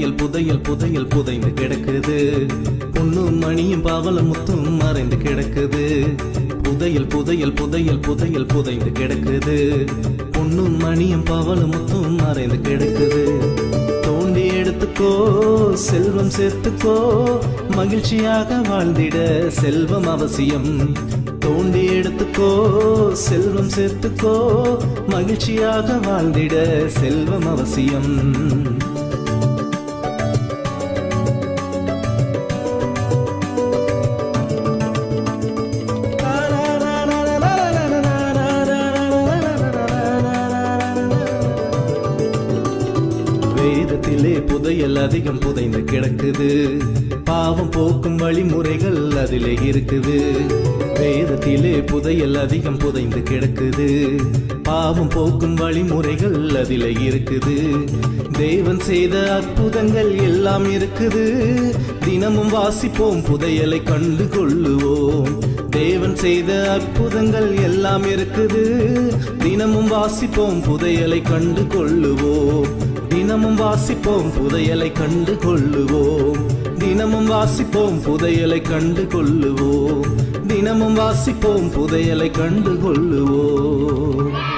புதையல் புதையல் புதையல் புதைந்து கிடக்குது. பொன்னும் மணியும் பவள முத்தும் மறைந்து கிடக்குது. புதையல் புதையல் புதையல் புதையல் புதைந்து கிடக்குது. பொன்னும் மணியும் பவள முத்தும் மறைந்து கிடக்குது. தோண்டி எடுத்துக்கோ, செல்வம் சேர்த்துக்கோ, மகிழ்ச்சியாக வாழ்ந்திட செல்வம் அவசியம். தோண்டி எடுத்துக்கோ, செல்வம் சேர்த்துக்கோ, மகிழ்ச்சியாக வாழ்ந்திட செல்வம் அவசியம். வேதத்திலே புதையல் அதிகம் புதைந்து கிடக்குது. பாவம் போக்கும் வழிமுறைகள் அதிலே இருக்குது. வேதத்திலே புதையல் அதிகம் புதைந்து கிடக்குது. பாவம் போக்கும் வழிமுறைகள் அதிலே இருக்குது. தேவன் செய்த அற்புதங்கள் எல்லாம் இருக்குது. தினமும் வாசிப்போம், புதையலை கண்டு கொள்ளுவோம். தேவன் செய்த அற்புதங்கள் எல்லாம் இருக்குது. தினமும் வாசிப்போம், புதையலை கண்டு கொள்ளுவோம். தினமும் வாசிப்போம், புதையலை கண்டு கொள்ளுவோம். தினமும் வாசிப்போம், புதையலை கண்டு கொள்ளுவோம். தினமும் வாசிப்போம், புதையலை கண்டு கொள்ளுவோம்.